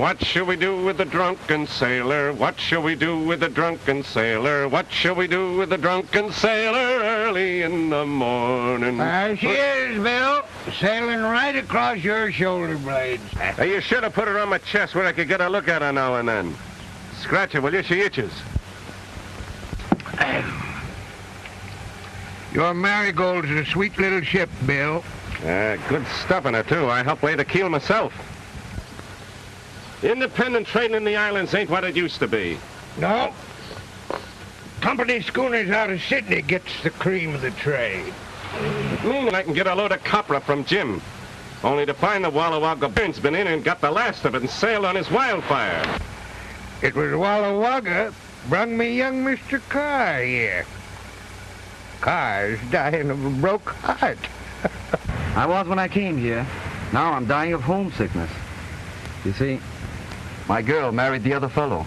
What shall we do with the drunken sailor? What shall we do with the drunken sailor? What shall we do with the drunken sailor early in the morning? There she is, Bill, sailing right across your shoulder blades. Hey, you should have put her on my chest where I could get a look at her now and then. Scratch her, will you? She itches. Your Marigold's a sweet little ship, Bill. Good stuff in her, too. I helped lay the keel myself. Independent trading in the islands ain't what it used to be. No. Company schooners out of Sydney gets the cream of the trade. I can get a load of copra from Jim. Only to find the Walla Wagga Burn's been in and got the last of it and sailed on his wildfire. It was Walla Wagga brung me young Mr. Carr here. Carr's dying of a broke heart. I was when I came here. Now I'm dying of homesickness. You see, my girl married the other fellow.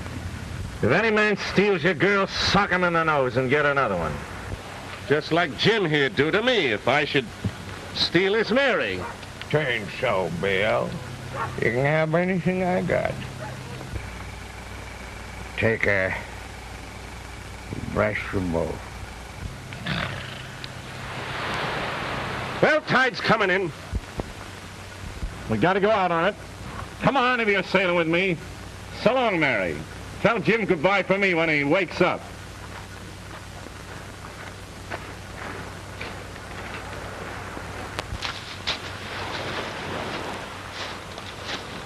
If any man steals your girl, sock him in the nose and get another one. Just like Jim here'd do to me if I should steal his Mary. Turn so, Bill. You can have anything I got. Take a brush from both. Well, tide's coming in. We gotta go out on it. Come on if you're sailing with me. So long, Mary. Tell Jim goodbye for me when he wakes up.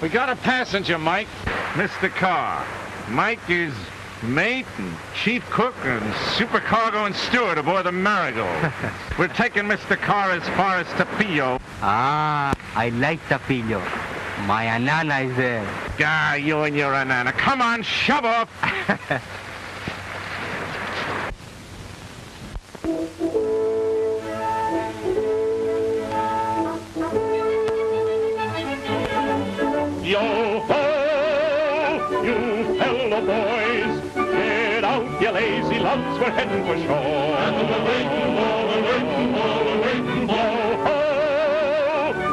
We got a passenger, Mike. Mr. Carr. Mike is mate and chief cook and supercargo and steward aboard the Marigold. We're taking Mr. Carr as far as Tapillo. Ah, I like Tapillo. My anana is there. Ah, you and your anana. Come on, shove off. Yo-ho, you fellow boys. Get out, you lazy loves, we're heading for shore. And we're waiting for, Yo-ho,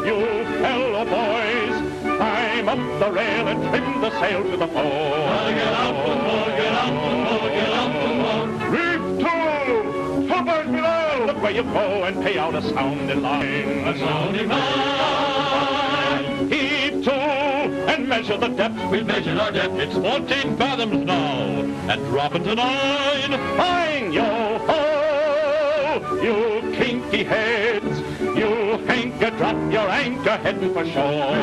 you fellow boys. Climb up the rail and trim the sail to the fore. Get out one more, get out one more, get out one more. Reef to! Fullbird below! Look where you go and pay out a sounding line. A sounding line! Heave to! And measure the depth. We've measured our depth. It's 14 fathoms now. And dropping to 9. Fine, yo-ho! You kinky heads. You hanker, drop your anchor, heading for shore.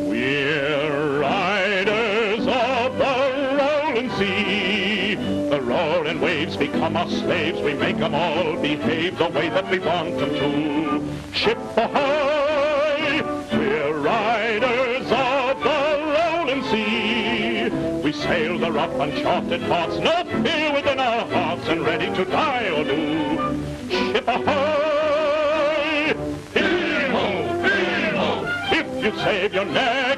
We're riders of the rolling sea. The roaring waves become our slaves. We make them all behave the way that we want them to. Ship ahoy! We're riders of the rolling sea. We sail the rough, uncharted parts, no fear within our hearts, and ready to die or do. Ship ahoy! Heave-ho! Heave-ho! If you save your neck,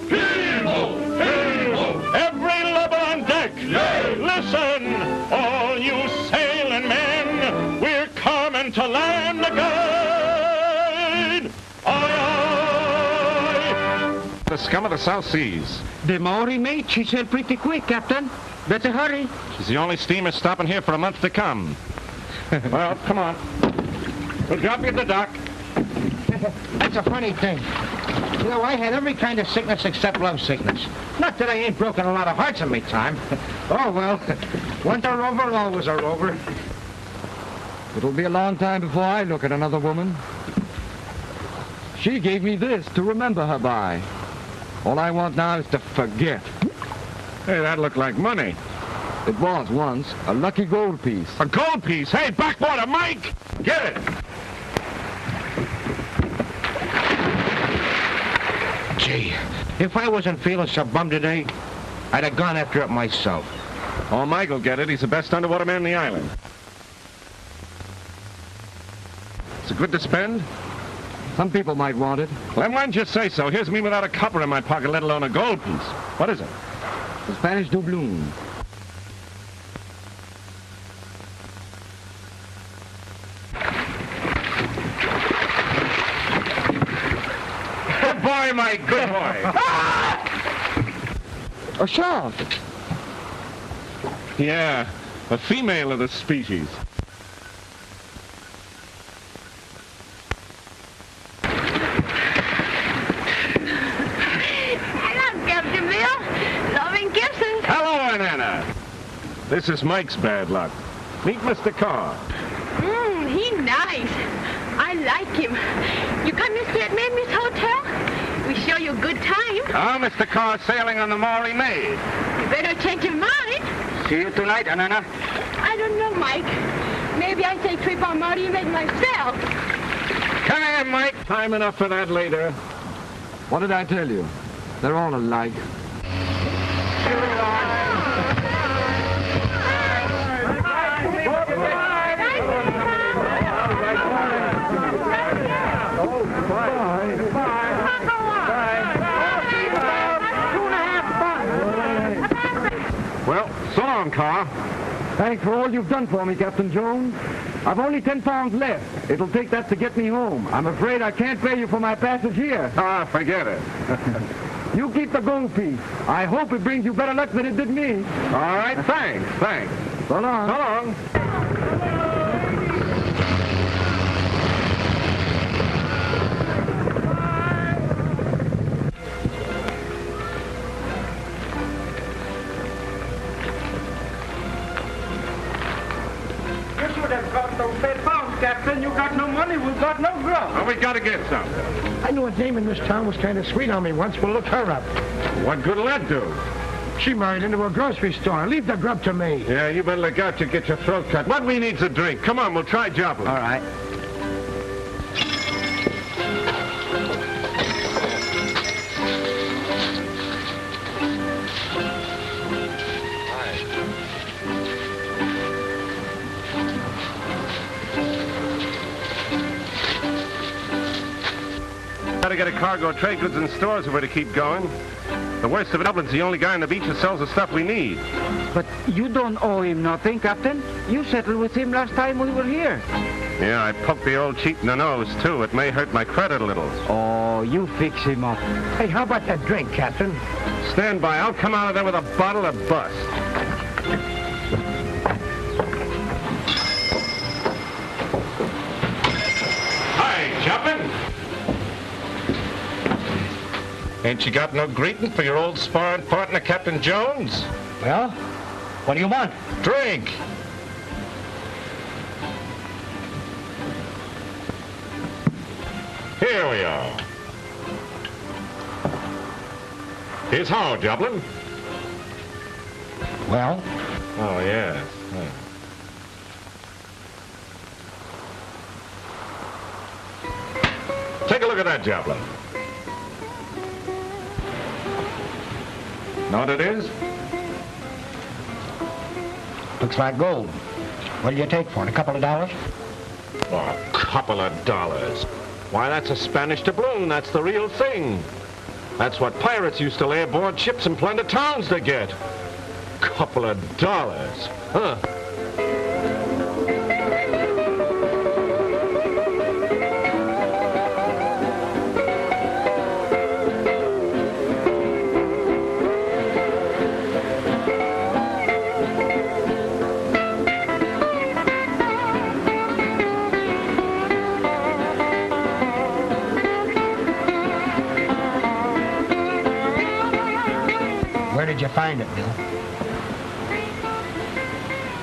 heave-ho! Heave-ho! Every lubber on deck, yay! Listen, all you sailing men, we're coming to land again! Aye, aye! The scum of the South Seas. The Maori mate, she sailed pretty quick, Captain. Better hurry. She's the only steamer stopping here for a month to come. Well, come on. We'll drop you at the dock. That's a funny thing. You know, I had every kind of sickness except love sickness. Not that I ain't broken a lot of hearts in me time. Oh, well, once a rover, always a rover. It'll be a long time before I look at another woman. She gave me this to remember her by. All I want now is to forget. Hey, that looked like money. It was once a lucky gold piece. A gold piece? Hey, backwater, Mike! Get it! Gee, if I wasn't feeling so bummed today, I'd have gone after it myself. Oh, Mike will get it. He's the best underwater man in the island. Is it good to spend? Some people might want it. Well, then why didn't you say so? Here's me without a copper in my pocket, let alone a gold piece. What is it? The Spanish doubloon. right, good boy. A shark. Yeah, a female of the species. Hello, Captain Bill. Loving kisses. Hello, Anna. This is Mike's bad luck. Meet Mr. Carr. He nice. I like him. You come to stay at Mamie's hotel? We show you a good time. Ah, Mr. Carr sailing on the Maury Maid. You better change your mind. See you tonight, Anana. I don't know, Mike. Maybe I take trip on Marty Maid myself. Come here, Mike. Time enough for that later. What did I tell you? They're all alike. Well, so long, Carr. Thanks for all you've done for me, Captain Jones. I've only 10 pounds left. It'll take that to get me home. I'm afraid I can't pay you for my passage here. Ah, forget it. You keep the gold piece. I hope it brings you better luck than it did me. All right, thanks. So long. So long. You should have got those 10 pounds, Captain. You got no money, we've got no grub. Well, we gotta get some. I knew a dame in this town was kind of sweet on me once. We'll look her up. What good'll that do? She married into a grocery store. Leave the grub to me. Yeah, you better look out you get your throat cut. What we need's a drink. Come on, we'll try Joplin. All right. Gotta get a cargo of trade goods and stores if we're to keep going. The worst of it, Dublin's the only guy on the beach that sells the stuff we need. But you don't owe him nothing, Captain. You settled with him last time we were here. Yeah, I poked the old cheat in the nose, too. It may hurt my credit a little. Oh, you fix him up. Hey, how about that drink, Captain? Stand by. I'll come out of there with a bottle of bust. Hi, Joplin. Ain't you got no greeting for your old sparring partner, Captain Jones? Well, what do you want? Drink. Here we are. Here's how, Joplin. Well? Oh, yes. Take a look at that, Joplin. Know what it is? Looks like gold. What'll you take for it? A couple of dollars? Oh, a couple of dollars. Why, that's a Spanish doubloon. That's the real thing. That's what pirates used to lay aboard ships and plunder towns to get. Couple of dollars. Huh. Where did you find it, Bill?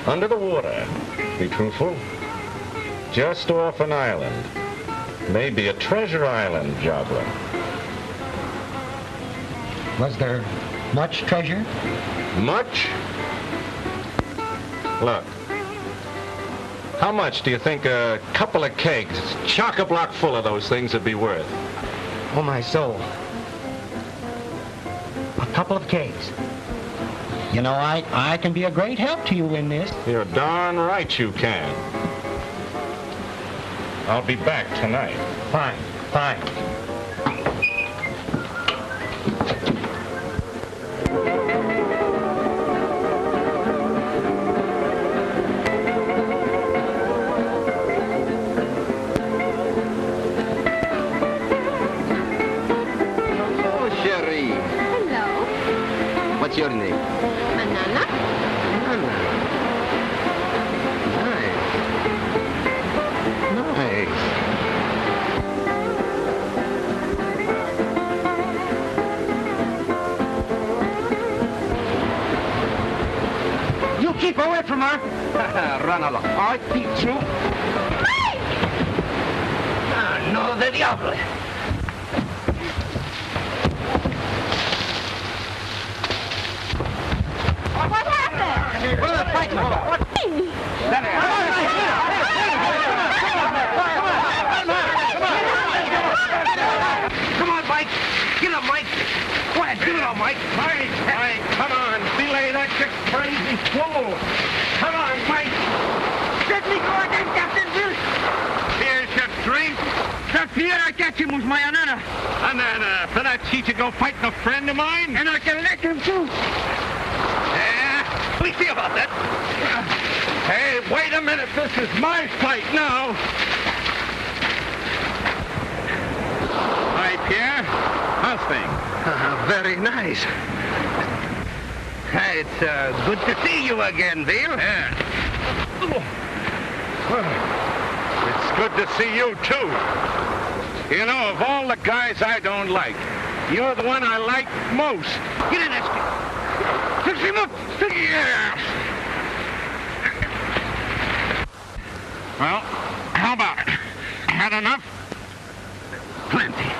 Under the water. Be truthful. Just off an island. Maybe a treasure island, Joplin. Was there much treasure? Much? Look. How much do you think a couple of kegs, chock-a-block full of those things would be worth? Oh, my soul. A couple of kegs. You know, I can be a great help to you in this. You're darn right you can. I'll be back tonight. Fine, fine. Banana? Nice. You keep away from her. Run along. I beat you. Ah, no, the diable. What happened? What are they fighting about? What? Come on, Mike. Get up, Mike. Go ahead, get it on, Mike. Mike, come on. Belay that you crazy fool. Come on, Mike. Let me go again, Captain Bill. Here's your drink. The fear I catch him was my anana. Anana, for that cheat you go fighting a friend of mine? And I can let him too. Yeah, we see about that. Hey, wait a minute. This is my fight now. Hi, Pierre. How's things? Very nice. It's good to see you again, Bill. Yeah. It's good to see you, too. You know, of all the guys I don't like, you're the one I like most. Get in, Esky. Fix him up. Yeah. Well, how about it? Had enough? Plenty.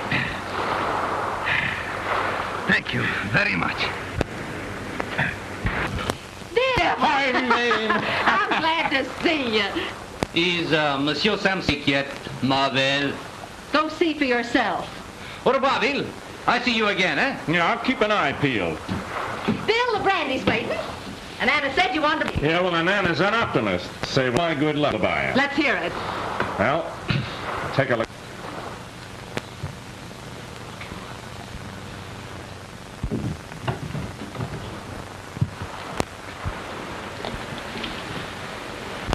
Thank you very much. Hi, I'm glad to see you. Is Monsieur Sam sick yet, Marvel? Go see for yourself. Au revoir, Bill. I see you again, eh? Yeah, I'll keep an eye peeled. Bill, the brandy's waiting. And Anna said you wanted to... Yeah, well, and Anna's an optimist. Say my good luck by her. Let's hear it. Well, take a look.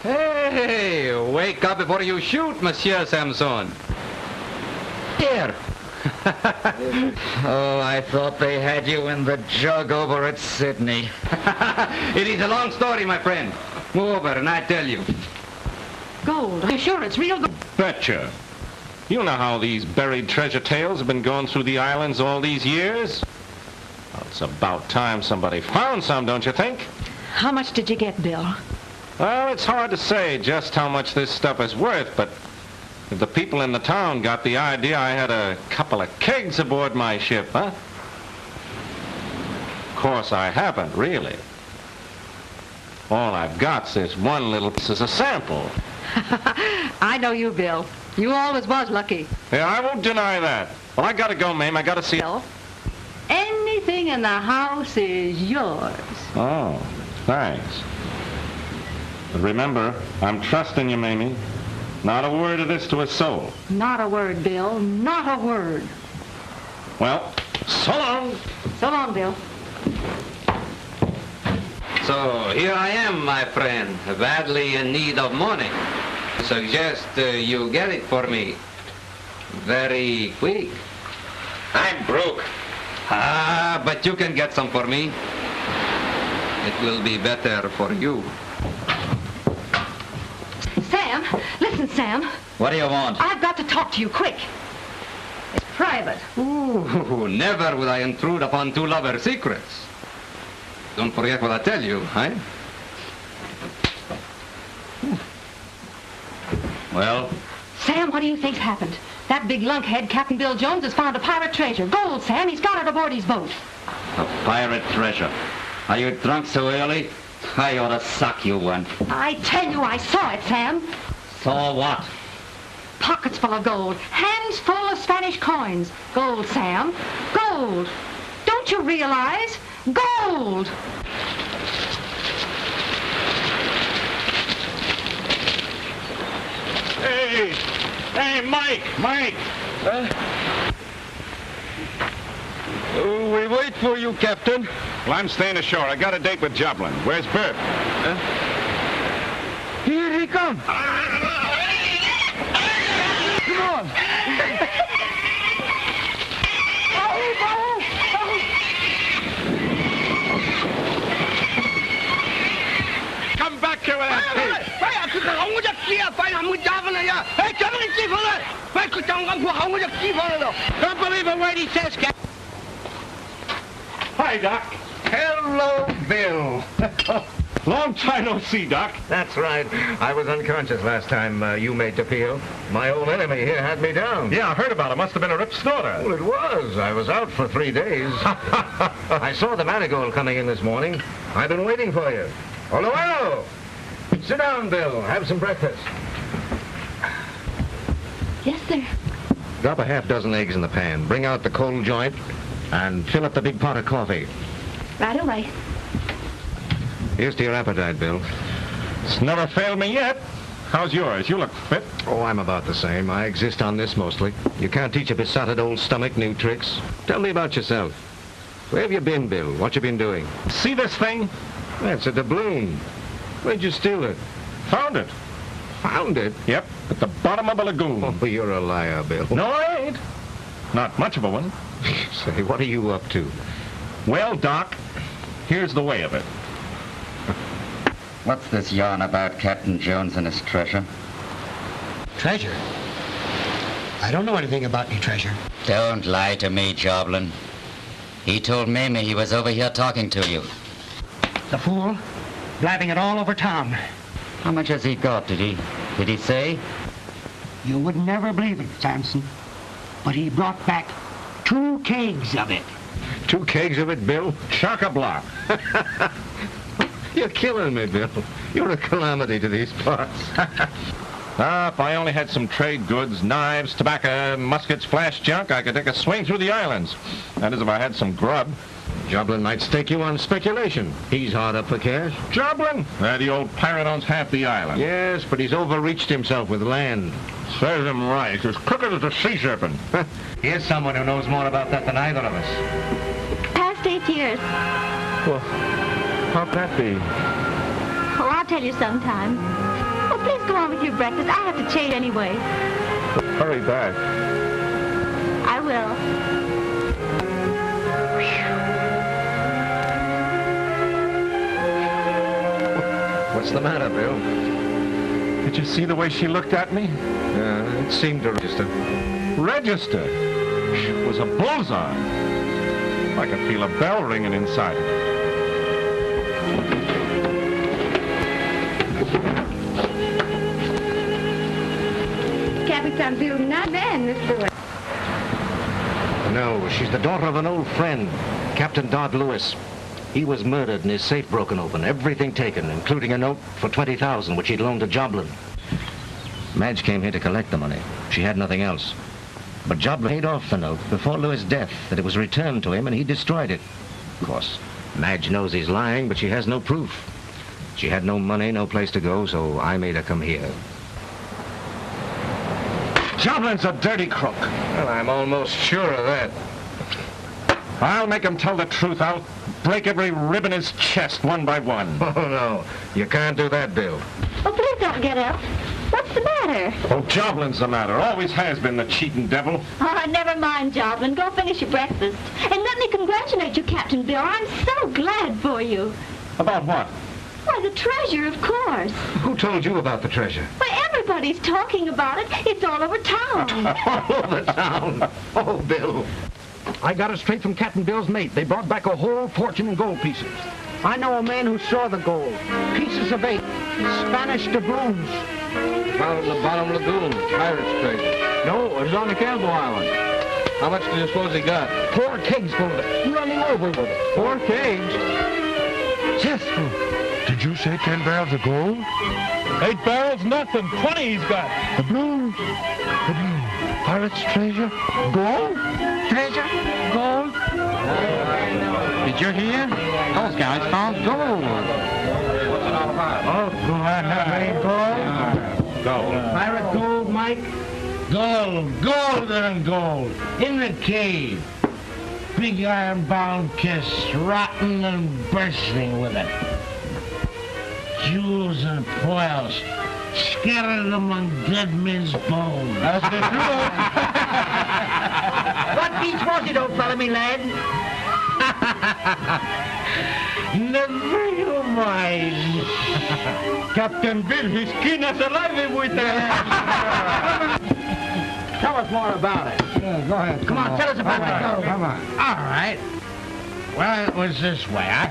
Hey, wake up before you shoot, Monsieur Samson. Here. Oh, I thought they had you in the jug over at Sydney. It is a long story, my friend. Move over and I tell you. Gold. Are you sure it's real gold? Betcha. You know how these buried treasure tales have been going through the islands all these years? Well, it's about time somebody found some, don't you think? How much did you get, Bill? Well, it's hard to say just how much this stuff is worth, but if the people in the town got the idea I had a couple of kegs aboard my ship, huh? Of course, I haven't, really. All I've got's this one little piece as a sample. I know you, Bill. You always was lucky. Yeah, I won't deny that. Well, I gotta go, Mame. I gotta see... Bill, anything in the house is yours. Oh, thanks. But remember, I'm trusting you, Mamie. Not a word of this to a soul. Not a word, Bill. Not a word. Well, so long. So long, Bill. So here I am, my friend, badly in need of money. Suggest you get it for me. Very quick. I'm broke. Ah, but you can get some for me. It will be better for you. Sam, listen, Sam. What do you want? I've got to talk to you quick. It's private. Ooh, never would I intrude upon two lovers' secrets. Don't forget what I tell you, eh? Well, Sam, what do you think's happened? That big lunkhead, Captain Bill Jones, has found a pirate treasure. Gold, Sam. He's got it aboard his boat. a pirate treasure. Are you drunk so early? I ought to suck you one. I tell you, I saw it, Sam. Saw what? Pockets full of gold. Hands full of Spanish coins. Gold, Sam. Gold. Don't you realize? Gold! Hey! Hey, Mike! Mike! We wait for you, Captain. Well, I'm staying ashore. I got a date with Joplin. Where's Bert? Here he comes. Come on. Don't believe a word he says, Captain. Hi, Doc. Hello, Bill. Long time no see, Doc. That's right. I was unconscious last time you made the peel. My old enemy here had me down. Yeah, I heard about it. Must have been a rip snorter. Well, it was. I was out for 3 days. I saw the Marigold coming in this morning. I've been waiting for you. Hello, hello. Sit down, Bill. Have some breakfast. Yes, sir. Drop a half dozen eggs in the pan. Bring out the cold joint and fill up the big pot of coffee. Right away. Here's to your appetite, Bill. It's never failed me yet. How's yours? You look fit. Oh, I'm about the same. I exist on this mostly. You can't teach a besotted old stomach new tricks. Tell me about yourself. Where have you been, Bill? What you been doing? See this thing? That's a doubloon. Where'd you steal it? Found it. Found it? Yep, at the bottom of a lagoon. Oh, you're a liar, Bill. No, I ain't. Not much of a one. Say, what are you up to? Well, Doc, here's the way of it. What's this yarn about Captain Jones and his treasure? Treasure? I don't know anything about your treasure. Don't lie to me, Joblin. He told Mamie he was over here talking to you. The fool, blabbing it all over town. How much has he got, did he say? You would never believe it, Samson. But he brought back 2 kegs of it. 2 kegs of it, Bill? Chock-a-block. You're killing me, Bill. You're a calamity to these parts. If I only had some trade goods, knives, tobacco, muskets, flash junk, I could take a swing through the islands. That is, if I had some grub. Joblin might stake you on speculation. He's hard up for cash. Joblin? The old pirate owns half the island. Yes, but he's overreached himself with land. Serves him right. He's as crooked as a sea serpent. Here's someone who knows more about that than either of us. Past 8 years. Well, how'd that be? Oh, I'll tell you sometime. Oh, please go on with your breakfast. I have to change anyway. Hurry back. I will. What's the matter, Bill? Did you see the way she looked at me? It seemed to register. Register? It was a bullseye. I could feel a bell ringing inside it. Capitan Bill, not man, this boy. No, she's the daughter of an old friend, Captain Dodd Lewis. He was murdered and his safe broken open, everything taken, including a note for $20,000 which he'd loaned to Joblin. Madge came here to collect the money. She had nothing else. But Joblin paid off the note before Lewis' death, that it was returned to him and he destroyed it. Of course, Madge knows he's lying, but she has no proof. She had no money, no place to go, so I made her come here. Joblin's a dirty crook. Well, I'm almost sure of that. I'll make him tell the truth. I'll break every rib in his chest one by one. Oh, no. You can't do that, Bill. Oh, please don't get up. What's the matter? Oh, Joblin's the matter. Always has been, the cheating devil. Oh, never mind, Joblin. Go finish your breakfast. And let me congratulate you, Captain Bill. I'm so glad for you. About what? Why, the treasure, of course. Who told you about the treasure? Why, everybody's talking about it. It's all over town. All over town. Oh, Bill. I got it straight from Captain Bill's mate. They brought back a whole fortune in gold pieces. I know a man who saw the gold. Pieces of 8. Spanish doubloons. Found it in the bottom lagoon. Pirate's treasure. No, it was on the Campbell Island. How much do you suppose he got? 4 kegs full of it. Running over with it. 4 kegs? Yes. Did you say 10 barrels of gold? 8 barrels, nothing. 20 he's got. Doubloons. Doubloons. Pirate's treasure? Gold? Treasure? Gold? Did you hear? Those guys found gold. Oh, do I have any gold? Gold. Pirate gold, Mike? Gold, gold and gold. In the cave. Big iron-bound kiss, rotten and bursting with it. Jewels and pearls, scattered among dead men's bones. That's the truth. What beach was it, old fella, me lad? Never you mind. Captain Bill, his skin is alive with that. Tell us more about it. Yeah, go ahead. Come on, tell us about it. Come on. All right. Well, it was this way.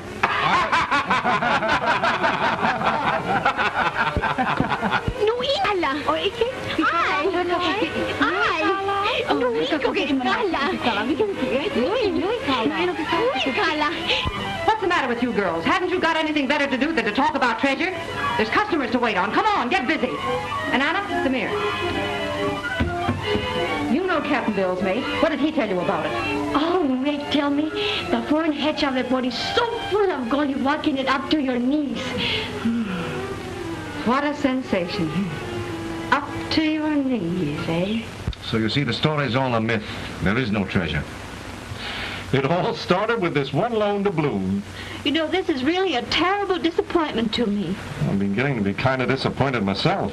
Nuikala. What's the matter with you girls? Haven't you got anything better to do than to talk about treasure? There's customers to wait on. Come on, get busy. And Anna, come here. You know Captain Bill's mate. What did he tell you about it? Oh, mate, tell me, the foreign hedge of the body's so full of gold you're walking it up to your knees. What a sensation. Up to your knees, eh? So you see, the story's all a myth. There is no treasure. It all started with this one loan to Bloom. You know, this is really a terrible disappointment to me. I'm beginning to be kind of disappointed myself.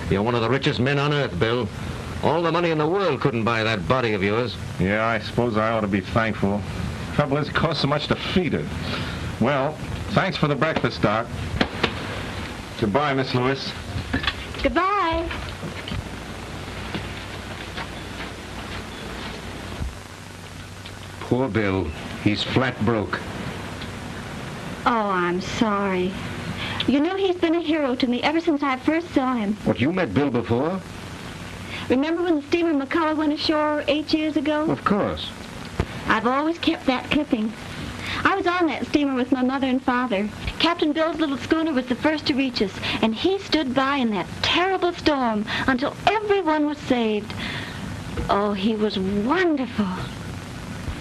You're one of the richest men on earth, Bill. All the money in the world couldn't buy that body of yours. Yeah, I suppose I ought to be thankful. Trouble is, it costs so much to feed it. Well, thanks for the breakfast, Doc. Goodbye, Miss Lewis. Goodbye. Poor Bill. He's flat broke. Oh, I'm sorry. You know, he's been a hero to me ever since I first saw him. What, you met Bill before? Remember when the steamer McCullough went ashore 8 years ago? Of course. I've always kept that clipping. I was on that steamer with my mother and father. Captain Bill's little schooner was the first to reach us, and he stood by in that terrible storm until everyone was saved. Oh, he was wonderful.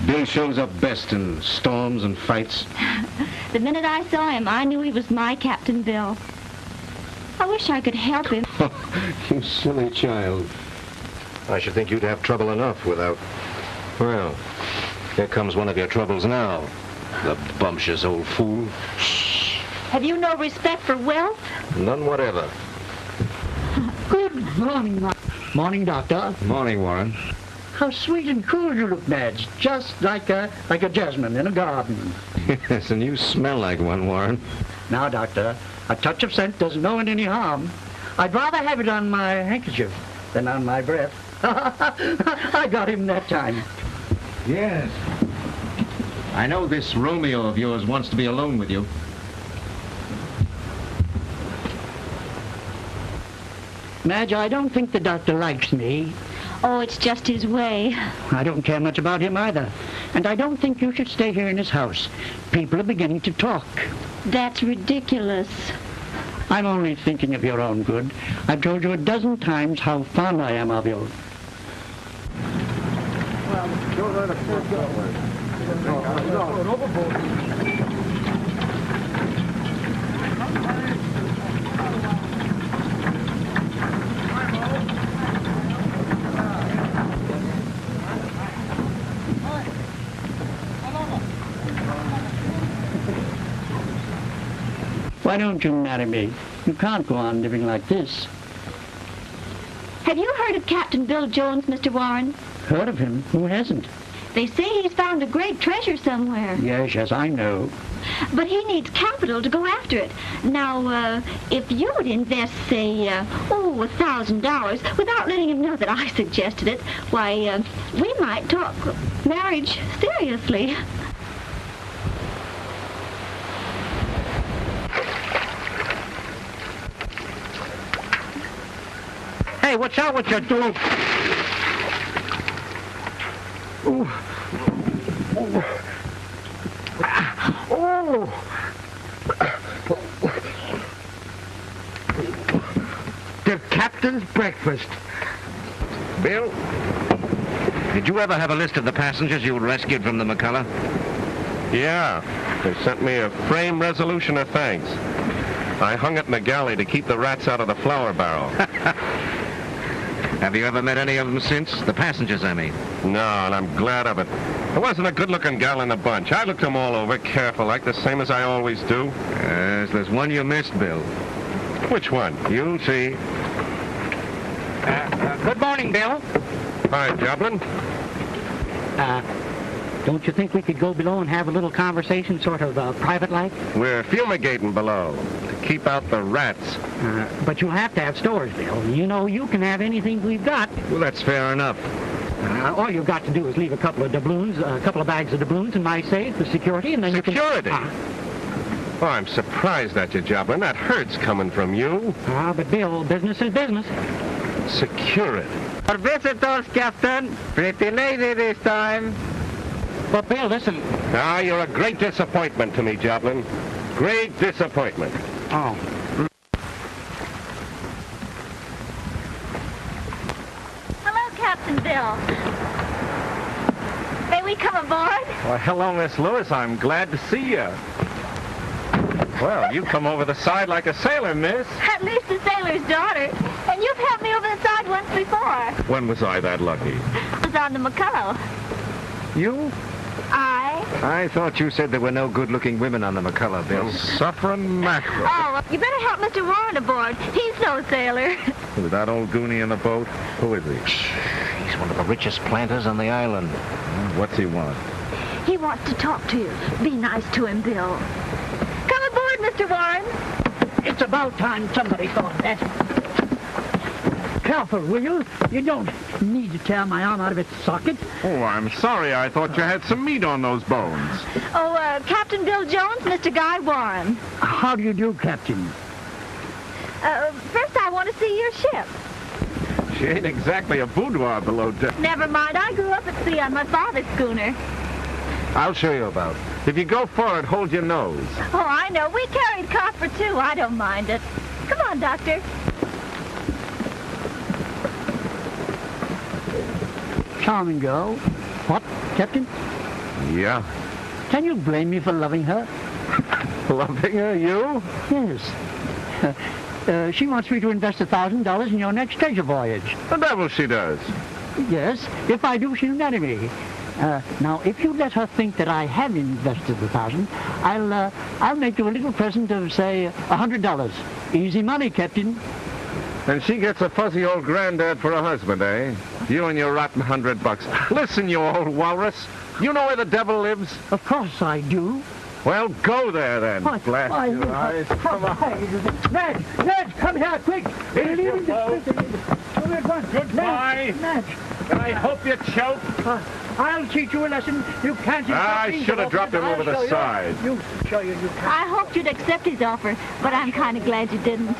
Bill shows up best in storms and fights. The minute I saw him, I knew he was my Captain Bill. I wish I could help him. You silly child. I should think you'd have trouble enough without... Well, here comes one of your troubles now. The bumptious old fool. Have you no respect for wealth? None whatever. Good morning, Morning, Doctor. Morning, Warren. How sweet and cool you look, Madge. Just like a jasmine in a garden. Yes, and you smell like one, Warren. Now, Doctor, a touch of scent doesn't know it any harm. I'd rather have it on my handkerchief than on my breath. I got him that time. Yes. I know this Romeo of yours wants to be alone with you. Madge, I don't think the doctor likes me. Oh, it's just his way. I don't care much about him either. And I don't think you should stay here in his house. People are beginning to talk. That's ridiculous. I'm only thinking of your own good. I've told you a dozen times how fond I am of you. Why don't you marry me? You can't go on living like this. Have you heard of Captain Bill Jones, Mr. Warren? Heard of him? Who hasn't? They say he's found a great treasure somewhere. Yes, I know. But he needs capital to go after it. Now, if you would invest, say, $1,000 without letting him know that I suggested it, why, we might talk marriage seriously. Hey, watch out what you're doing. Ooh. Oh. The captain's breakfast. Bill, did you ever have a list of the passengers you rescued from the McCullough? Yeah. They sent me a framed resolution of thanks. I hung it in the galley to keep the rats out of the flour barrel. Have you ever met any of them since? The passengers, I mean. No, and I'm glad of it. There wasn't a good-looking gal in the bunch. I looked them all over, careful, like the same as I always do. Yes, there's one you missed, Bill. Which one? You'll see. Good morning, Bill. Hi, Joplin. Don't you think we could go below and have a little conversation, sort of private-like? We're fumigating below to keep out the rats. But you'll have to have stores, Bill. You know, you can have anything we've got. Well, that's fair enough. All you've got to do is leave a couple of doubloons, a couple of bags of doubloons in my safe for security, and then Security? you can... Oh, I'm surprised at you, Joplin. That hurts coming from you. But Bill, business is business. Security. Our visitors, Captain. Pretty lady this time. But Bill, listen. You're a great disappointment to me, Joplin. Great disappointment. Oh. Hello, Captain Bill. May we come aboard? Well, hello, Miss Lewis. I'm glad to see you. Well, you come over the side like a sailor, miss. At least a sailor's daughter. And you've helped me over the side once before. When was I that lucky? I was on the McCullough. You? I thought you said there were no good-looking women on the McCullough, Bill. Suffering mackerel. Oh, you better help Mr. Warren aboard. He's no sailor. With that old goonie in the boat? Who is he? He's one of the richest planters on the island. What's he want? He wants to talk to you. Be nice to him, Bill. Come aboard, Mr. Warren. It's about time somebody thought that. Careful, will you? You don't need to tear my arm out of its socket. Oh, I'm sorry. I thought you had some meat on those bones. Oh, Captain Bill Jones, Mr. Guy Warren. How do you do, Captain? First I want to see your ship. She ain't exactly a boudoir below deck. Never mind. I grew up at sea on my father's schooner. I'll show you about. If you go forward, hold your nose. Oh, I know. We carried copper, too. I don't mind it. Come on, Doctor. Charming girl. What, Captain? Yeah. Can you blame me for loving her? Loving her, you? Yes. She wants me to invest $1,000 in your next treasure voyage. The devil she does. Yes. If I do, she'll marry me. Now, if you let her think that I have invested $1,000, I'll make you a little present of, say, $100. Easy money, Captain. And she gets a fuzzy old granddad for a husband, eh? You and your rotten $100. Listen, you old walrus. You know where the devil lives? Of course I do. Well, go there, then. Blast your eyes. Come on. Madge, come here, quick. We're leaving the Goodbye. Madge. I hope you choke. I'll teach you a lesson. You can't... I should have dropped him over the side. You show you can't. I hoped you'd accept his offer, but I'm kind of glad you didn't.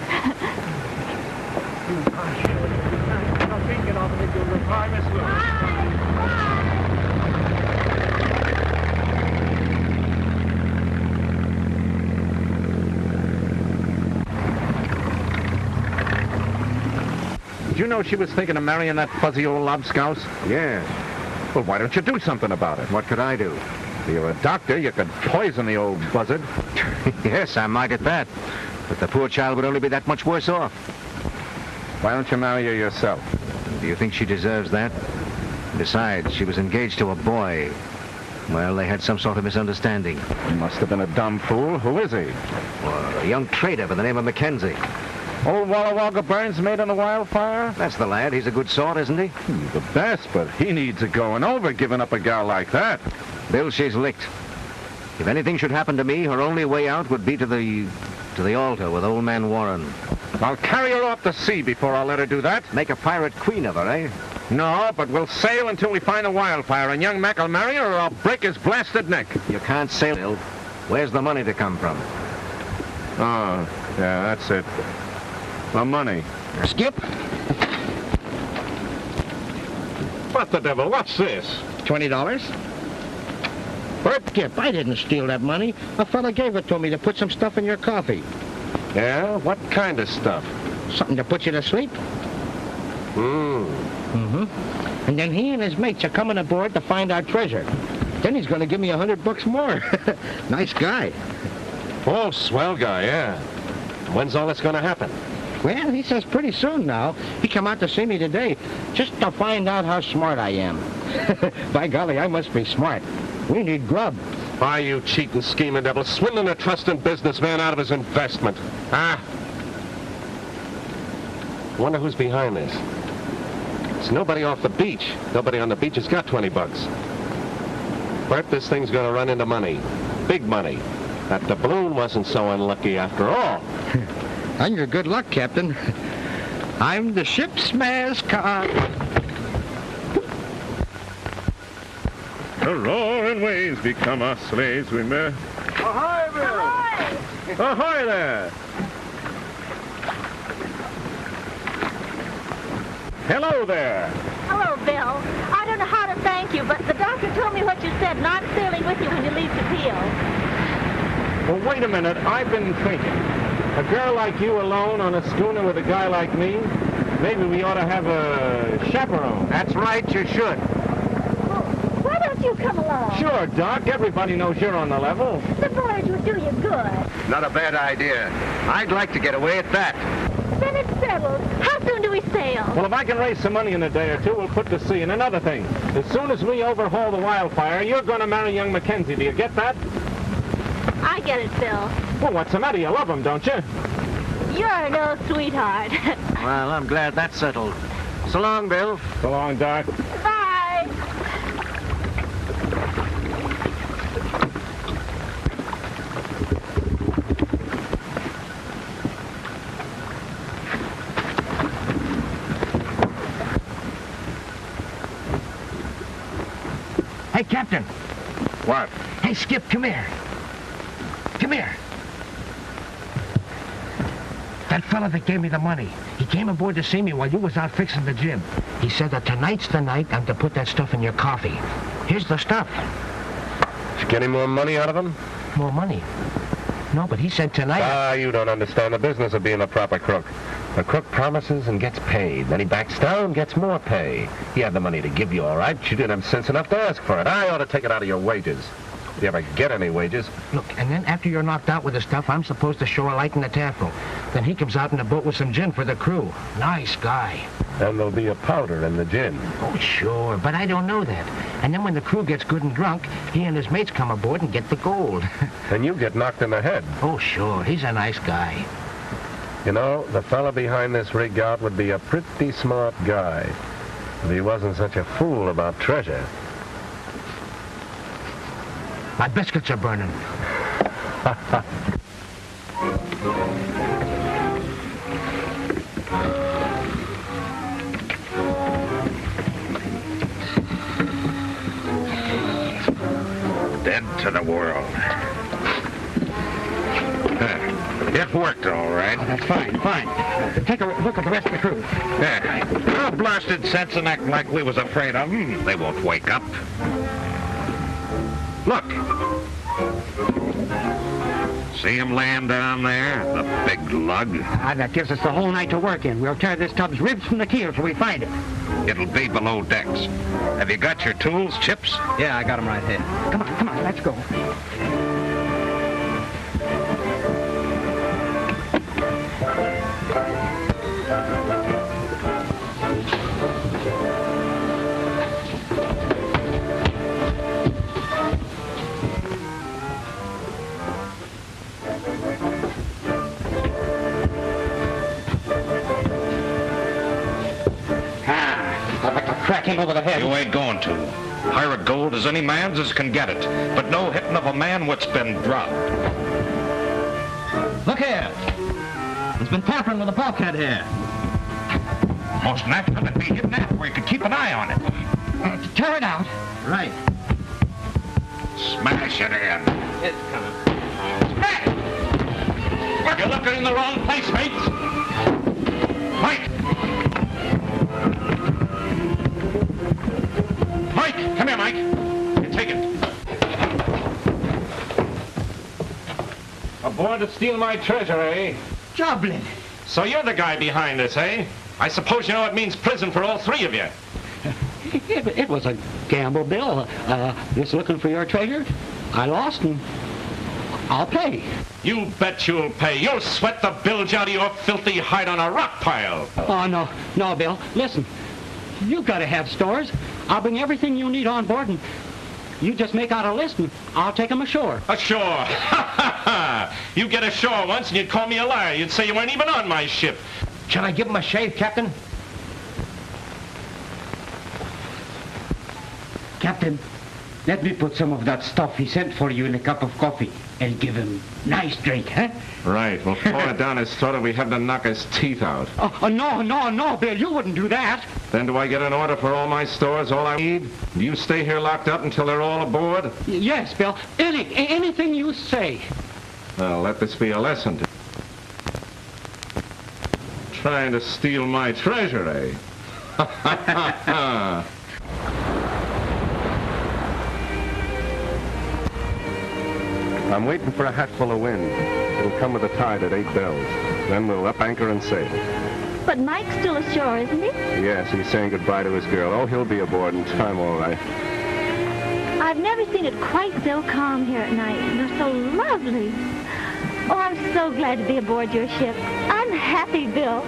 Did you know she was thinking of marrying that fuzzy old lobscouse? Yeah. Well, why don't you do something about it? What could I do? You're a doctor. You could poison the old buzzard. Yes, I might at that. But the poor child would only be that much worse off. Why don't you marry her yourself? Do you think she deserves that? Besides, she was engaged to a boy. Well, they had some sort of misunderstanding. He must have been a dumb fool. Who is he? Well, a young trader by the name of Mackenzie. Old Walla Wagga Burns made on the wildfire? That's the lad. He's a good sort, isn't he? He's the best, but he needs a going over giving up a gal like that. Bill, she's licked. If anything should happen to me, her only way out would be to the altar with old man Warren. I'll carry her off the sea before I'll let her do that. Make a pirate queen of her, eh? No, but we'll sail until we find the wildfire, and young Mac will marry her or I'll break his blasted neck. You can't sail, Bill. Where's the money to come from? Oh, yeah, that's it. The money. Skip. What the devil? What's this? $20. Skip, I didn't steal that money. A fella gave it to me to put some stuff in your coffee. Yeah? What kind of stuff? Something to put you to sleep. Mm-hmm. And then he and his mates are coming aboard to find our treasure. Then he's going to give me $100 more. Nice guy. Oh, swell guy, yeah. When's all this going to happen? Well, he says pretty soon now. He come out to see me today just to find out how smart I am. By golly, I must be smart. We need grub. Why, you cheating, scheming devil, swindling a trusting businessman out of his investment. Wonder who's behind this. It's nobody off the beach. Nobody on the beach has got $20. Bert, this thing's going to run into money. Big money. That doubloon wasn't so unlucky after all. On your good luck, Captain. I'm the ship's mascot. The roaring waves become our slaves, we may. Ahoy, Bill! Ahoy! Ahoy there! Hello there! Hello, Bill. I don't know how to thank you, but the doctor told me what you said, and I'm sailing with you when you leave the Peel. Well, wait a minute. I've been thinking. A girl like you alone on a schooner with a guy like me? Maybe we ought to have a chaperone. That's right, you should. Well, why don't you come along? Sure, Doc. Everybody knows you're on the level. The voyage would do you good. Not a bad idea. I'd like to get away at that. Then it's settled. How soon do we sail? Well, if I can raise some money in a day or two, we'll put to sea. And another thing, as soon as we overhaul the Wildfire, you're going to marry young Mackenzie. Do you get that? I get it, Bill. Well, what's the matter? You love him, don't you? You're no sweetheart. Well, I'm glad that's settled. So long, Bill. So long, Doc. Bye. Hey, Captain. What? Hey, Skip, come here. Come here. That fella that gave me the money, he came aboard to see me while you was out fixing the jib. He said that tonight's the night I'm to put that stuff in your coffee. Here's the stuff. Did you get any more money out of him? More money? No, but he said tonight... Ah, you don't understand the business of being a proper crook. A crook promises and gets paid. Then he backs down and gets more pay. He had the money to give you, all right. You didn't have sense enough to ask for it. I ought to take it out of your wages. If you ever get any wages. Look, and then after you're knocked out with the stuff, I'm supposed to show a light in the taffrail. Then he comes out in a boat with some gin for the crew. Nice guy. And there'll be a powder in the gin. Oh, sure, but I don't know that. And then when the crew gets good and drunk, he and his mates come aboard and get the gold. And you get knocked in the head. Oh, sure, he's a nice guy. You know, the fella behind this rig out would be a pretty smart guy if he wasn't such a fool about treasure. My biscuits are burning. Dead to the world. It worked all right. Oh, that's fine, fine. Take a look at the rest of the crew. Yeah. Oh, blasted sense and act like we was afraid of them. They won't wake up. Look. See him laying down there? The big lug. That gives us the whole night to work in. We'll tear this tub's ribs from the keel till we find it. It'll be below decks. Have you got your tools, Chips? Yeah, I got them right here. Come on, let's go. Crack him over the head. You ain't going to. Pirate gold as any man's as can get it, but no hitting of a man what's been dropped. Look here. He's been tampering with the bulkhead here. Most natural it'd be hidden that where you could keep an eye on it. Tear it out. Right. Smash it in. It's coming. Smash it! You're looking in the wrong place, mates. Mike! Mike! Come here, Mike. You take it. Aboard to steal my treasure, eh? Joblin. So you're the guy behind this, eh? I suppose you know it means prison for all three of you. It was a gamble, Bill. Just looking for your treasure. I lost and I'll pay. You bet you'll pay. You'll sweat the bilge out of your filthy hide on a rock pile. Oh, no, Bill. Listen, you've got to have stores. I'll bring everything you need on board and you just make out a list and I'll take them ashore. Ashore? You get ashore once and you'd call me a liar. You'd say you weren't even on my ship. Shall I give him a shave, Captain? Captain, let me put some of that stuff he sent for you in a cup of coffee and give him nice drink, huh? Right. We'll pour it down his throat and we have to knock his teeth out. Oh, no, Bill. You wouldn't do that. Then do I get an order for all my stores, all I need? Do you stay here locked up until they're all aboard? Yes, Bill. Anything you say. Well, let this be a lesson to... Trying to steal my treasure, eh? Ha, ha, ha, ha. I'm waiting for a hatful of wind. It'll come with the tide at 8 bells. Then we'll up anchor and sail. But Mike's still ashore, isn't he? Yes, he's saying goodbye to his girl. Oh, he'll be aboard in time, all right. I've never seen it quite so calm here at night. They're so lovely. Oh, I'm so glad to be aboard your ship. I'm happy, Bill.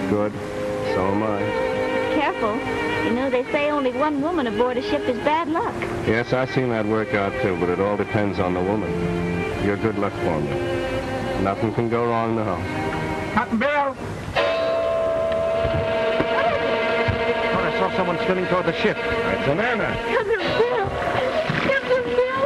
Good. So am I. Careful. You know, they say only one woman aboard a ship is bad luck. Yes, I've seen that work out, too, but it all depends on the woman. You're good luck for me. Nothing can go wrong now. Captain Bill! I saw someone swimming toward the ship. It's an Anna. Captain Bill! Captain Bill!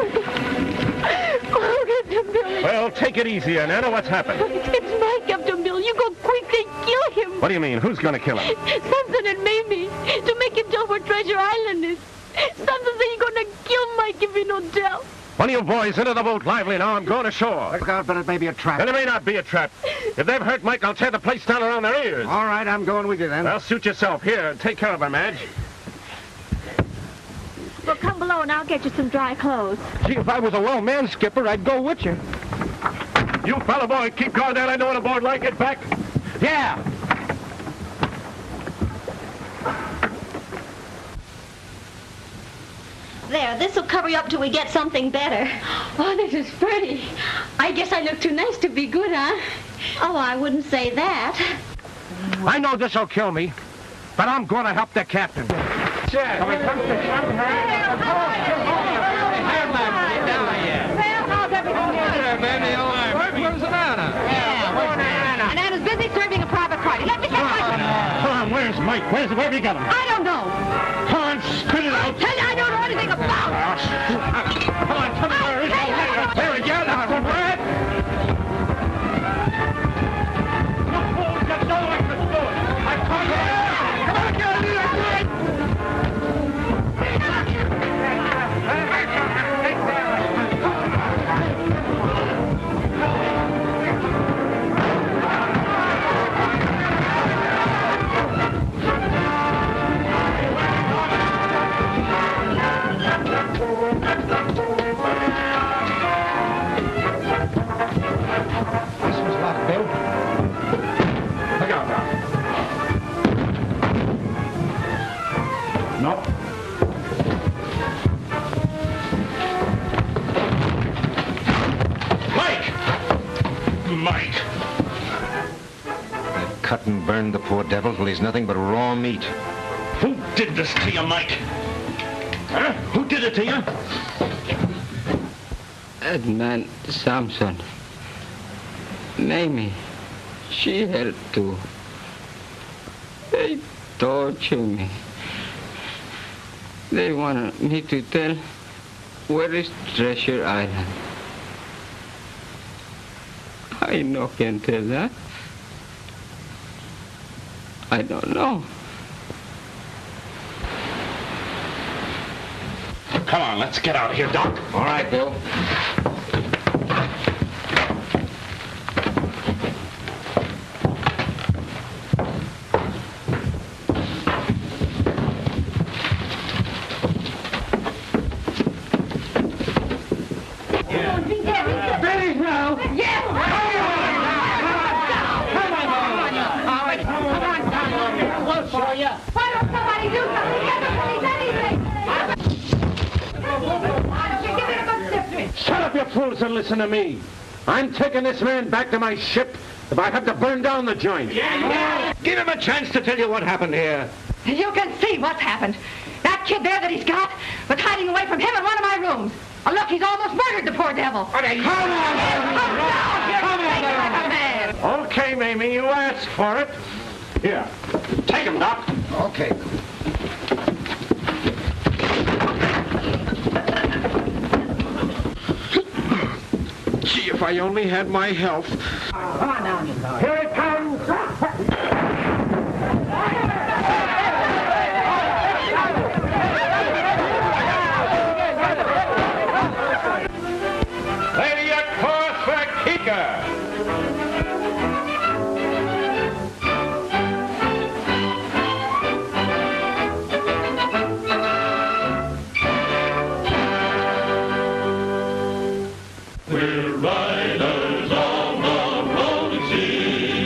Oh, Captain Bill! Well, take it easy, Anna. What's happened? It's Mike, Captain Bill. You go quickly, kill him. What do you mean? Who's going to kill him? Something had made me to make him tell where Treasure Island is. Something say you're going to kill Mike if you don't tell. One of you boys into the boat lively now. I'm going ashore. Look out, but it may be a trap. And it may not be a trap. If they've hurt Mike, I'll tear the place down around their ears. All right, I'm going with you then. Well, suit yourself. Here, take care of her, Madge. Well, come below and I'll get you some dry clothes. Gee, if I was a well-manned skipper, I'd go with you. You fellow boy, keep guard there. I know a board like it back. Yeah. There, this'll cover you up till we get something better. Oh, this is pretty. I guess I look too nice to be good, huh? Oh, I wouldn't say that. I know this'll kill me, but I'm going to help the captain. Sir, when it comes to shouting her out, How's everything going? Where's Anna? And Anna's busy serving a private party. Let me get my... Come on, where's Mike? Where have you got him? I don't know. Come on, spit it out. Tell you I don't know anything about. Come on, tell me where is he? There we go, now, Brad. You fools, you don't like to do it. I told you. Come on, get out of here. This was locked, Bill. Look out now. No. Mike! I've cut and burned the poor devil till he's nothing but raw meat. Who did this to you, Mike? Huh? Who did it to you? That man, Samson. Mamie, she had to. They torture me. They wanted me to tell where is Treasure Island. I no can tell that. I don't know. Come on, let's get out of here, Doc. All right, Bill. Why don't somebody do something? Get the police anything! Shut up, you fools, and listen to me. I'm taking this man back to my ship if I have to burn down the joint. Give him a chance to tell you what happened here. You can see what's happened. That kid there that he's got was hiding away from him in one of my rooms. Oh, look, he's almost murdered the poor devil. Okay, Mamie, you asked for it. Here, take him, Doc. Okay. If I only had my health. Come on down, you dog. Here it comes. Lady, a course for Kika. We're riders on the rolling sea.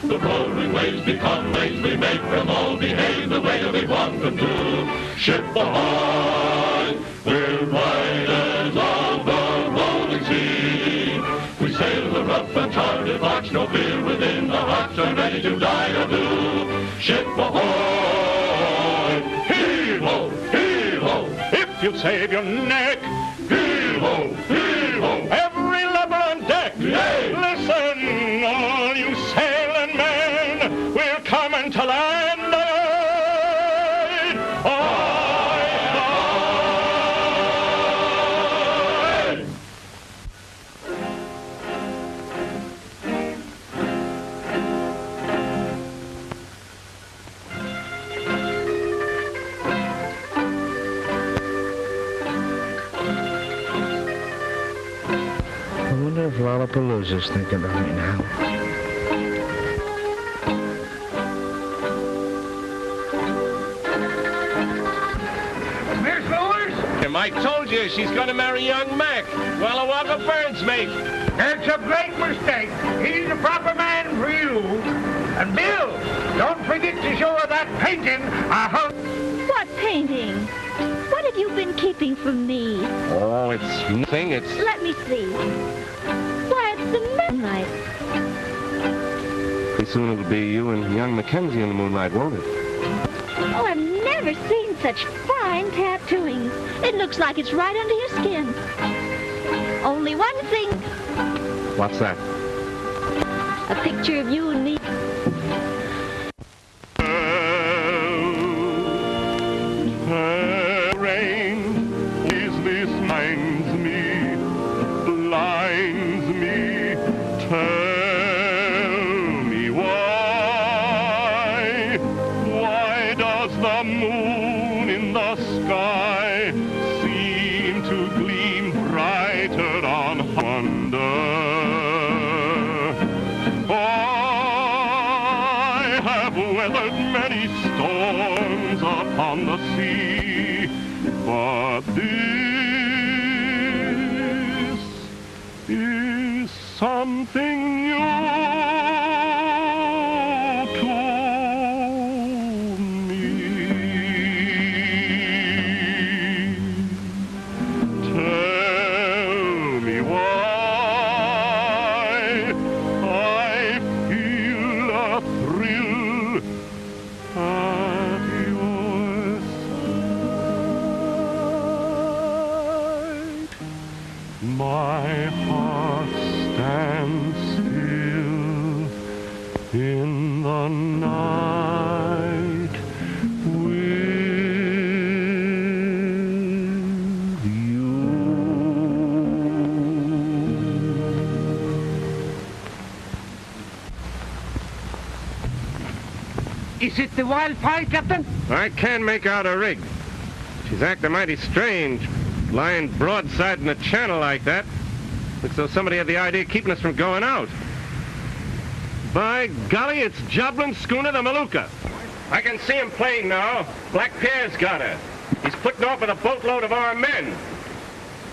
The roaring waves become waves, we make them all behave the way that we want them to. Ship ahoy! We're riders on the rolling sea. We sail the rough and charted march, no fear within the hearts, are ready to die or do. Ship ahoy! Heave-ho! Heave-ho! If you save your neck, Heave-ho! Heave-ho! every lever on deck. Yay! Listen, all you sailing men, we're coming to land. I wonder if Lollapalooza's thinking about me now. Miss Lewis? Mike told you she's going to marry young Mac. Well, a Walker Burns, mate. It's a great mistake. He's the proper man for you. And Bill, don't forget to show her that painting. What painting? What have you been keeping from me? Oh, it's nothing. It's... Let me see. Why, it's the moonlight. Pretty soon it'll be you and young Mackenzie in the moonlight, won't it? Oh, I've never seen such fine tattooing. It looks like it's right under your skin. Only one thing. What's that? A picture of you and me. Rain easily blinds me, blinds me. Tell me why does the moon in the sky seem to gleam brighter on wonder? I have weathered many storms upon the sea, but this is something new to me. Tell me why I feel a thrill at your side. My heart stands still in the night with you. Is it the wildfire, Captain? I can't make out a rig. She's acting mighty strange, lying broadside in the channel like that. Looks as though somebody had the idea of keeping us from going out. By golly, it's Joblin's schooner, the Maluka. I can see him plain now. Black Pierre's got her. He's putting off with a boatload of our men.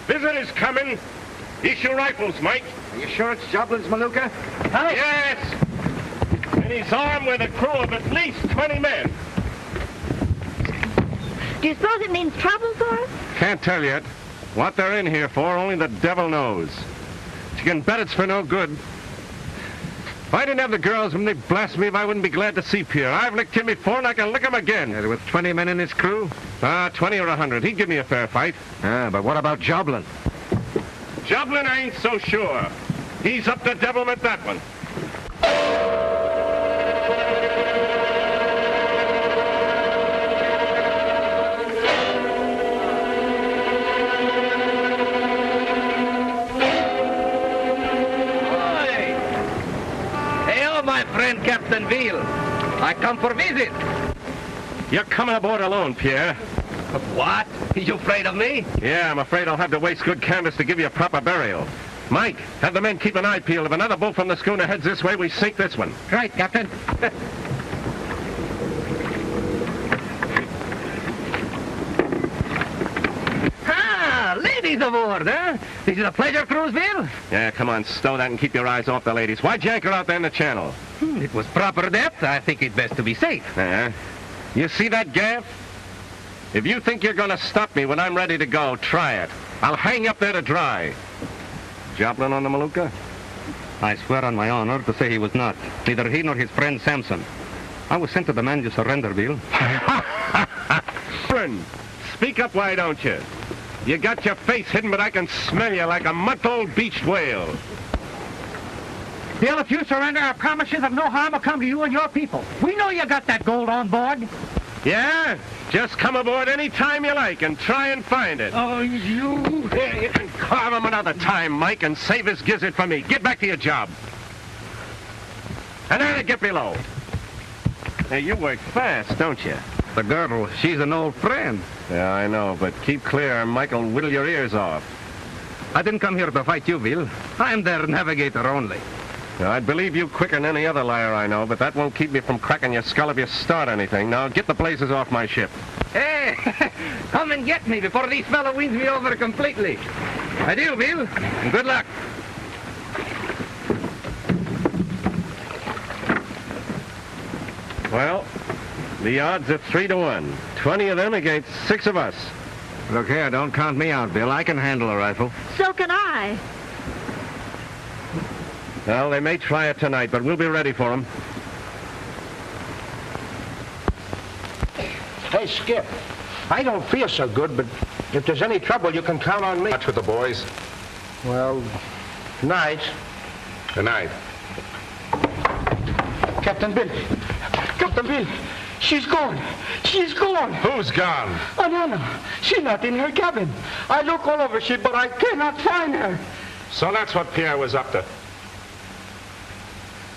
Visitors coming. Issue rifles, Mike. Are you sure it's Joblin's Maluka? Yes. And he's armed with a crew of at least 20 men. Do you suppose it means trouble for us? Can't tell yet. What they're in here for, only the devil knows. But you can bet it's for no good. If I didn't have the girls when they blast me, I wouldn't be glad to see Pierre. I've licked him before, and I can lick him again. And with 20 men in his crew? 20 or 100. He'd give me a fair fight. But what about Joblin? Joblin, I ain't so sure. He's up to devilment, that one. my friend Captain Veal. I come for visit. You're coming aboard alone, Pierre. What? You afraid of me? Yeah, I'm afraid I'll have to waste good canvas to give you a proper burial. Mike, have the men keep an eye peeled. If another boat from the schooner heads this way, we sink this one. Right, Captain. Ladies aboard, huh? This is a pleasure cruise, Bill? Yeah, come on, stow that and keep your eyes off the ladies. Why'd you anchor out there in the channel? It was proper depth. I think it best to be safe. You see that gaff? If you think you're going to stop me when I'm ready to go, try it. I'll hang you up there to dry. Joplin on the Maluka? I swear on my honor to say he was not. Neither he nor his friend Samson. I was sent to demand your surrender, Bill. Friend, speak up, why don't you? You got your face hidden, but I can smell you like a month-old beached whale. Bill, if you surrender, I promise you that no harm will come to you and your people. We know you got that gold on board. Yeah? Just come aboard any time you like and try and find it. Oh, you... Here, you can carve him another time, Mike, and save his gizzard for me. Get back to your job. And then get below. Hey, you work fast, don't you? The girl, she's an old friend. Yeah, I know, but keep clear, Michael will whittle your ears off. I didn't come here to fight you, Bill. I'm their navigator only. Now, I'd believe you quicker than any other liar I know, but that won't keep me from cracking your skull if you start anything. Now, get the blazes off my ship. Hey, come and get me before these fellow wins me over completely. Adieu, Bill, and good luck. Well, the odds are 3-1. 20 of them against 6 of us. Look here, don't count me out, Bill. I can handle a rifle. So can I. Well, they may try it tonight, but we'll be ready for them. Hey, Skip, I don't feel so good, but if there's any trouble, you can count on me. Watch with the boys. Well, night. Good night. Captain Bill. Captain Bill. She's gone. She's gone. Who's gone? Anana. She's not in her cabin. I look all over ship, but I cannot find her. So that's what Pierre was up to.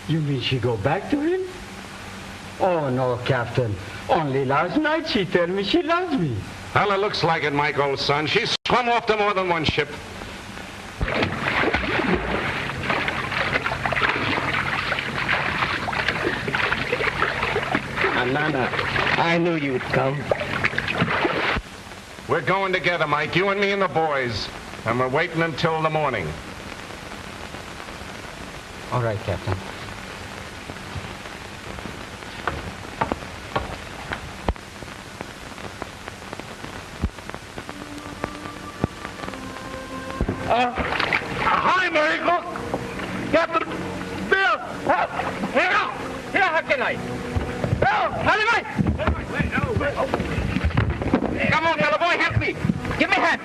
You mean she go back to him? Oh, no, Captain. Only last night she told me she loves me. Well, it looks like it, Mike, old son. She's swum off to more than one ship. Nana, I knew you'd come. We're going together, Mike, you and me and the boys. And we're waiting until the morning. All right, Captain. Hi, Mary Cook. Captain Bill. Here, how can I? Bill, come on, fellow boy, help me. Give me a hand.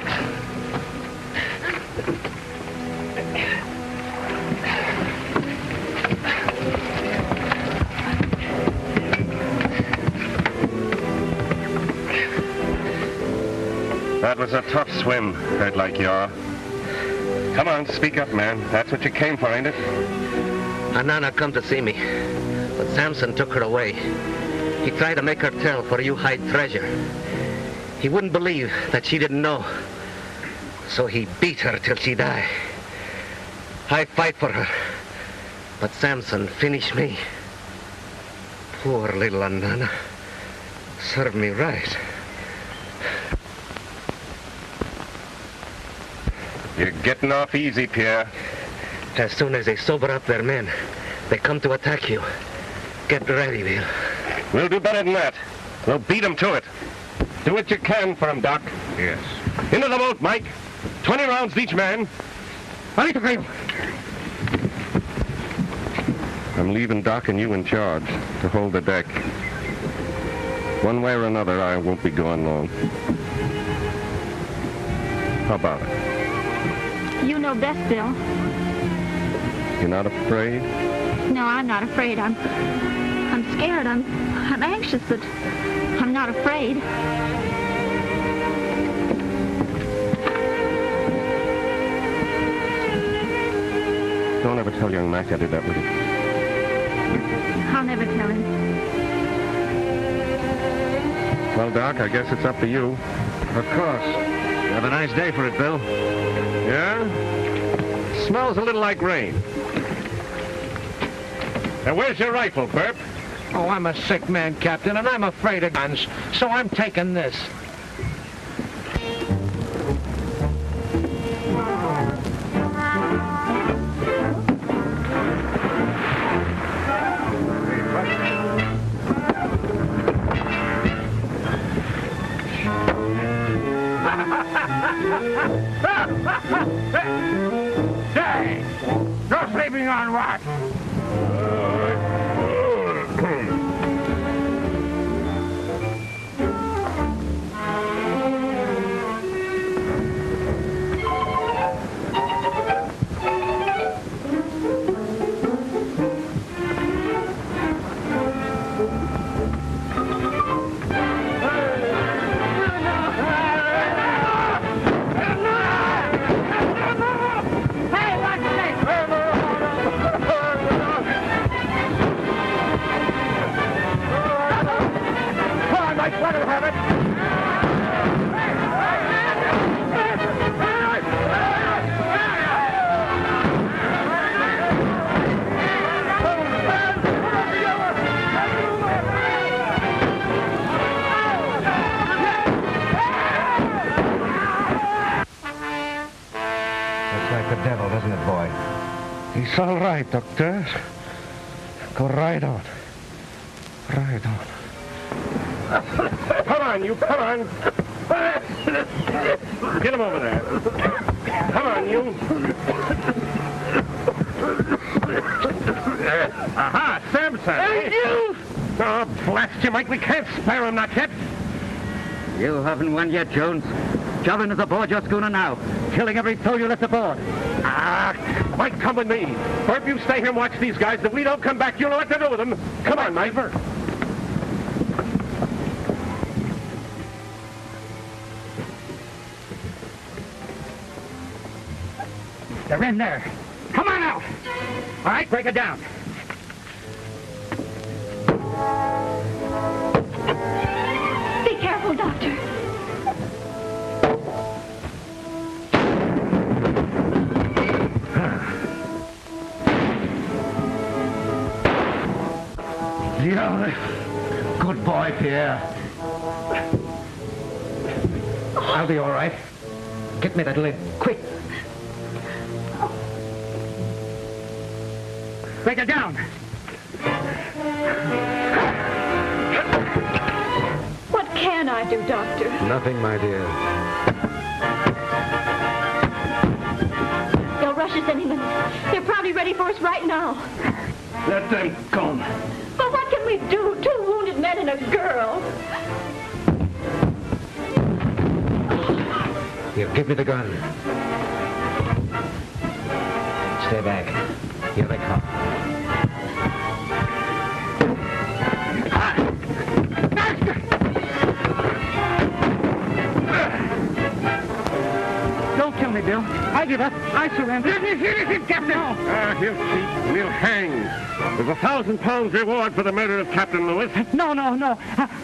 That was a tough swim, hurt like you are. Come on, speak up, man. That's what you came for, ain't it? Anana come to see me, but Samson took her away. He tried to make her tell for you hide treasure. He wouldn't believe that she didn't know. So he beat her till she died. I fight for her, but Samson finished me. Poor little Anana. Served me right. You're getting off easy, Pierre. As soon as they sober up their men, they come to attack you. Get ready, Bill. We'll do better than that. We'll beat them to it. Do what you can for them, Doc. Yes. Into the boat, Mike. 20 rounds to each man. I'm leaving Doc and you in charge to hold the deck. One way or another, I won't be gone long. How about it? You know best, Bill. You're not afraid? No, I'm not afraid. I'm scared. I'm anxious, but I'm not afraid. Don't ever tell young Mac I did that with you. I'll never tell him. Well, Doc, I guess it's up to you. Of course. You have a nice day for it, Bill. Yeah? Smells a little like rain. Now, where's your rifle, Burp? Oh, I'm a sick man, Captain, and I'm afraid of guns, so I'm taking this. Say, you're sleeping on what? It's all right, Doctor. Go right on. Right on. Come on, you, come on. Get him over there. Come on, you. Aha, Samson. Thank you. Oh, blast you, Mike. We can't spare him, not yet. You haven't won yet, Jones. Javelin is aboard your schooner now, killing every soul you left aboard. Ah, Mike, come with me. Burp, you stay here and watch these guys. If we don't come back, you'll know what to do with them. Come on, Mike. They're in there. Come on out. All right, break it down. Be careful, Doctor. Yeah, good boy, Pierre. I'll be all right. Get me that lid, quick. Break it down. What can I do, Doctor? Nothing, my dear. They'll rush us any minute. They're probably ready for us right now. Let them come. But what can we do? 2 wounded men and a girl. Here, give me the gun. Stay back. Here they come. Don't kill me, Bill. I give up. I surrender. Let me finish it, Captain. He'll cheat. We'll hang. There's £1,000 reward for the murder of Captain Lewis. No.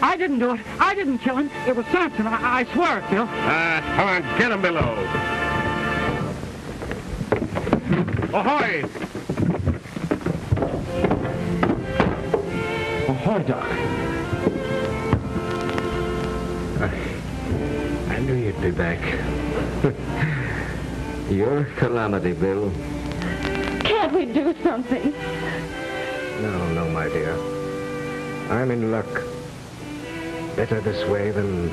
I didn't do it. I didn't kill him. It was Samson. I swear it, Bill. Come on, get him below. Ahoy! Ahoy, Doc. I knew you'd be back. You're Calamity, Bill. Can't we do something? No, my dear. I'm in luck. Better this way than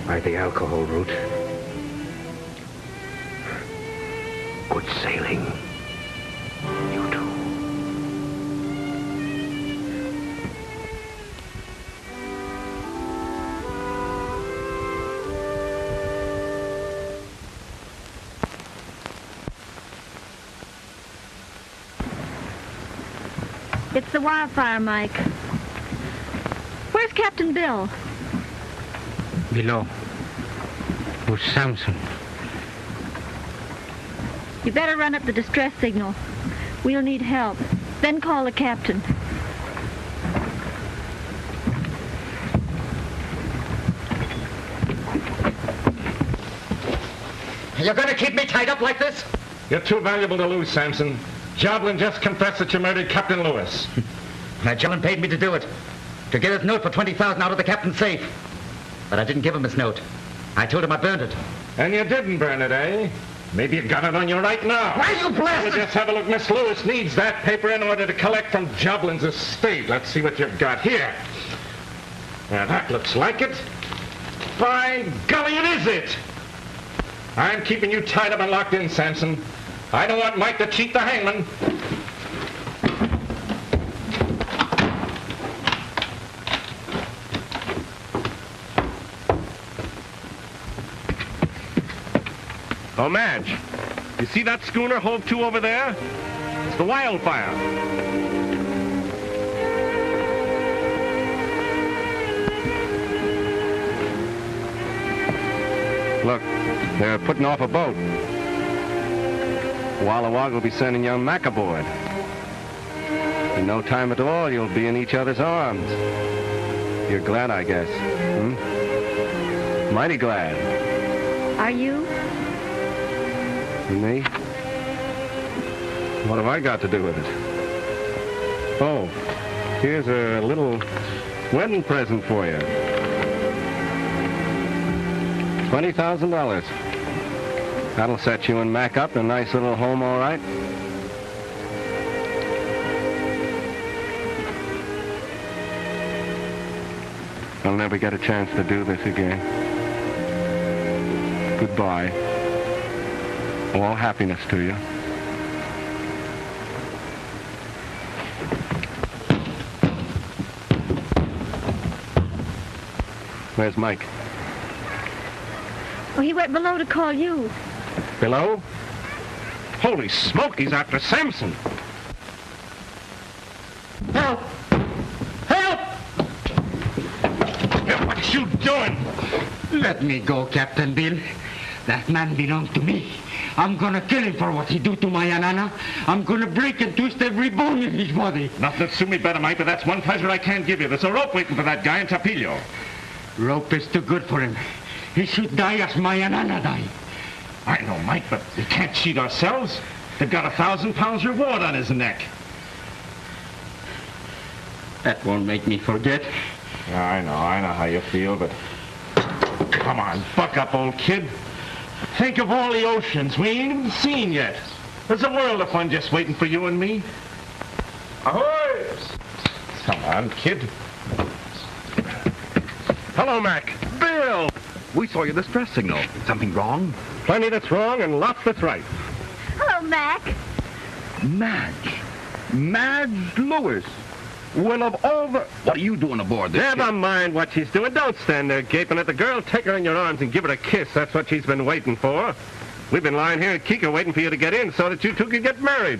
by the alcohol route. Good sailing. You too. It's the wildfire, Mike. Where's Captain Bill? Below. With Samson. You better run up the distress signal. We'll need help. Then call the captain. You're going to keep me tied up like this? You're too valuable to lose, Samson. Joblin just confessed that you murdered Captain Lewis. Now, Joblin paid me to do it. To get his note for $20,000 out of the captain's safe. But I didn't give him his note. I told him I burned it. And you didn't burn it, eh? Maybe you got it on you right now. Why, you blasted! Well, just have a look. Miss Lewis needs that paper in order to collect from Joblin's estate. Let's see what you've got here. Now, that looks like it. By golly, it is it! I'm keeping you tied up and locked in, Samson. I don't want Mike to cheat the hangman. Oh, Madge, you see that schooner hove to over there? It's the Wildfire. Look, they're putting off a boat. Walla Wagga will be sending young Mac aboard. In no time at all, you'll be in each other's arms. You're glad, I guess. Mighty glad. Are you? Me? What have I got to do with it? Oh, here's a little wedding present for you. $20,000. That'll set you and Mac up in a nice little home, all right? I'll never get a chance to do this again. Goodbye. All happiness to you. Where's Mike? Oh, he went below to call you. Below? Holy smoke, he's after Samson. Help! Help! What you doing? Let me go, Captain Bill. That man belongs to me. I'm gonna kill him for what he do to my Anana. I'm gonna break and twist every bone in his body. Nothing to suit me better, Mike, but that's one pleasure I can't give you. There's a rope waiting for that guy in Tapillo. Rope is too good for him. He should die as my Anana died. I know, Mike, but we can't cheat ourselves. They've got 1,000 pounds reward on his neck. That won't make me forget. I know how you feel, but... Come on, buck up, old kid. Think of all the oceans we ain't even seen yet. There's a world of fun just waiting for you and me. Ahoy! Come on, kid. Hello, Mac. Bill! We saw your distress signal. Something wrong? Plenty that's wrong and lots that's right. Hello, Mac. Madge Lewis. Well, of all the... What are you doing aboard this Never ship? mind what she's doing. Don't stand there gaping at the girl. Take her in your arms and give her a kiss. That's what she's been waiting for. We've been lying here at Kika waiting for you to get in so that you two could get married.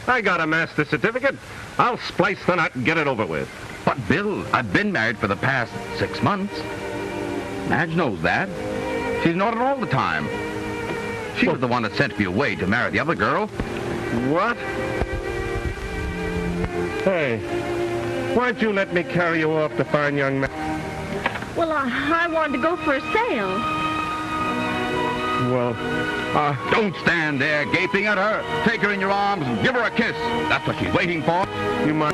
I got a master's certificate. I'll splice the knot and get it over with. But, Bill, I've been married for the past 6 months. Madge knows that. She's known it all the time. She was the one that sent me away to marry the other girl. What? Hey, why'd you let me carry you off to find young man? Well, I wanted to go for a sail. Well, don't stand there gaping at her. Take her in your arms and give her a kiss. That's what she's waiting for. You might...